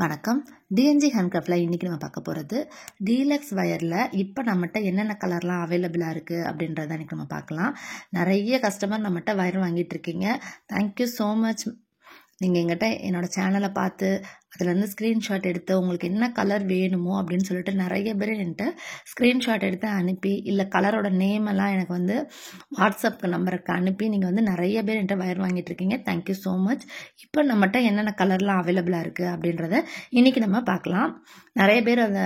வணக்கம். டிஎன்ஜி ஹேண்ட்கிராஃப்ட்ல இன்னைக்கு நம்ம பார்க்க போகிறது டீலக்ஸ் வயரில் இப்போ நம்மகிட்ட என்னென்ன கலர்லாம் அவைலபிளாக இருக்குது அப்படின்றத இன்னைக்கு நம்ம பார்க்கலாம். நிறைய கஸ்டமர் நம்மகிட்ட வயர் வாங்கிட்டு இருக்கீங்க. Thank you so much. நீங்கள் எங்கிட்ட என்னோடய சேனலை பார்த்து அதுலேருந்து ஸ்க்ரீன்ஷாட் எடுத்து உங்களுக்கு என்ன கலர் வேணுமோ அப்படின்னு சொல்லிட்டு நிறைய பேர் என்கிட்ட ஸ்க்ரீன்ஷாட் எடுத்து அனுப்பி இல்லை கலரோட நேமெல்லாம் எனக்கு வந்து வாட்ஸ்அப் நம்பருக்கு அனுப்பி நீங்கள் வந்து நிறைய பேர் என்கிட்ட வயர் வாங்கிட்டு இருக்கீங்க. Thank you so much. இப்போ நம்மகிட்ட என்னென்ன கலர்லாம் அவைலபிளாக இருக்குது அப்படின்றத இன்றைக்கி நம்ம பார்க்கலாம். நிறைய பேர் அந்த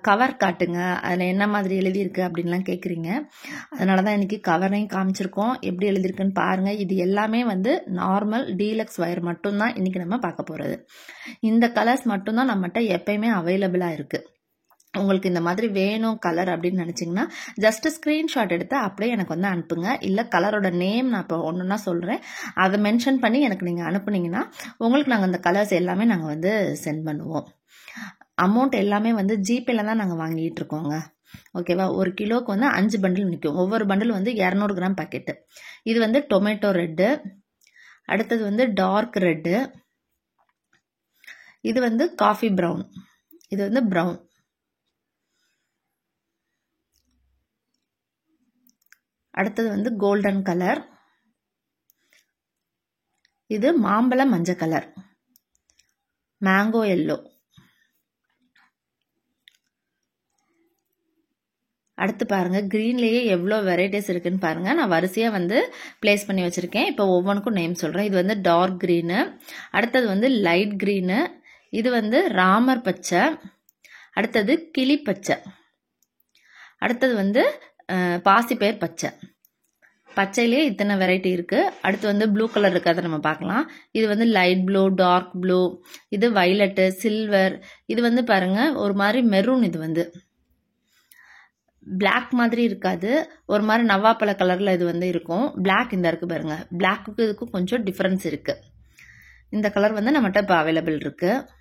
கவர் காட்டுங்க, அதில் என்ன மாதிரி எழுதியிருக்கு அப்படின்லாம் கேட்குறீங்க. அதனால தான் இன்றைக்கி கவரையும் காமிச்சிருக்கோம். எப்படி எழுதியிருக்குன்னு பாருங்கள். இது எல்லாமே வந்து நார்மல் டீலக்ஸ் வயர் மட்டும்தான் இன்றைக்கி நம்ம பார்க்க போகிறது. இந்த கலர்ஸ் மட்டும்தான் நம்மகிட்ட எப்பயுமே அவைலபிளாக இருக்குது. உங்களுக்கு இந்த மாதிரி வேணும் கலர் அப்படின்னு நினச்சிங்கன்னா ஜஸ்ட் ஸ்க்ரீன்ஷாட் எடுத்து அப்படியே எனக்கு வந்து அனுப்புங்க. இல்லை கலரோட நேம் நான் இப்போ ஒன்றுன்னா சொல்கிறேன், அதை மென்ஷன் பண்ணி எனக்கு நீங்கள் அனுப்புனீங்கன்னா உங்களுக்கு நாங்கள் அந்த கலர்ஸ் எல்லாமே நாங்கள் வந்து சென்ட் பண்ணுவோம். அமௌண்ட் எல்லாமே வந்து ஜிபேல தான் நாங்கள் வாங்கிட்டு இருக்கோங்க. ஓகேவா? ஒரு கிலோவுக்கு வந்து 5 பண்டில் நிற்கும். ஒவ்வொரு பண்டில் வந்து 200 கிராம் பாக்கெட்டு. இது வந்து டொமேட்டோ ரெட்டு, அடுத்தது வந்து டார்க் ரெட்டு, இது வந்து காஃபி ப்ரௌன், இது வந்து ப்ரௌன், அடுத்தது வந்து கோல்டன் கலர், இது மாம்பழ மஞ்சள் கலர், மேங்கோ எல்லோ, அடுத்து பாருங்கள் க்ரீன்லேயே எவ்வளோ வெரைட்டிஸ் இருக்குன்னு பாருங்கள். நான் வரிசையாக வந்து பிளேஸ் பண்ணி வச்சுருக்கேன். இப்போ ஒவ்வொன்றுக்கும் நேம் சொல்கிறேன். இது வந்து டார்க் க்ரீனு, அடுத்தது வந்து லைட் க்ரீனு, இது வந்து ராமர் பச்சை, அடுத்தது கிளி பச்சை, அடுத்தது வந்து பாசிப்பயிர் பச்சை. பச்சையிலே இத்தனை வெரைட்டி இருக்குது. அடுத்து வந்து ப்ளூ கலர் இருக்குது, அதை நம்ம பார்க்கலாம். இது வந்து லைட் ப்ளூ, டார்க் ப்ளூ, இது வைலட்டு, சில்வர், இது வந்து பாருங்கள் ஒரு மாதிரி மெரூன், இது வந்து பிளாக் மாதிரி இருக்காது, ஒரு மாதிரி நவாப்பழ கலரில் இது வந்து இருக்கும். பிளாக் இந்த இருக்குது பாருங்கள், பிளாக்குக்கு இதுக்கும் கொஞ்சம் டிஃப்ரென்ஸ் இருக்குது. இந்த கலர் வந்து நம்மகிட்ட இப்போ அவைலபிள் இருக்குது.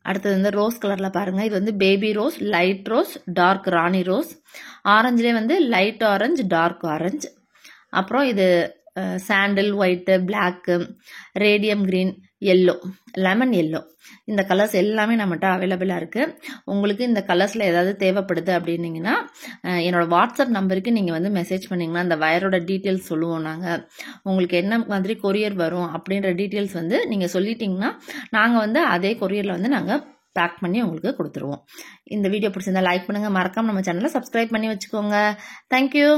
அடுத்தது வந்து ரோஸ் கலரில் பாருங்கள். இது வந்து baby rose, light rose, dark ராணி ரோஸ், ஆரஞ்சுலேயே வந்து லைட் ஆரஞ்சு, டார்க் ஆரஞ்சு, அப்புறம் இது sandal white, black, radium green, yellow, lemon yellow. இந்த கலர்ஸ் எல்லாமே நம்மகிட்ட அவைலபிளாக இருக்குது. உங்களுக்கு இந்த கலர்ஸில் ஏதாவது தேவைப்படுது அப்படின்னீங்கன்னா என்னோடய வாட்ஸ்அப் நம்பருக்கு நீங்கள் வந்து மெசேஜ் பண்ணிங்கன்னா அந்த வயரோட டீட்டெயில்ஸ் சொல்லுவோம். நாங்கள் உங்களுக்கு என்ன மாதிரி கொரியர் வரும் அப்படின்ற டீட்டெயில்ஸ் வந்து நீங்கள் சொல்லிட்டீங்கன்னா நாங்கள் வந்து அதே கொரியரில் வந்து நாங்கள் பேக் பண்ணி உங்களுக்கு கொடுத்துருவோம். இந்த வீடியோ பிடிச்சிருந்தா லைக் பண்ணுங்கள், மறக்காம நம்ம சேனலை சப்ஸ்கிரைப் பண்ணி வச்சுக்கோங்க. தேங்க்யூ.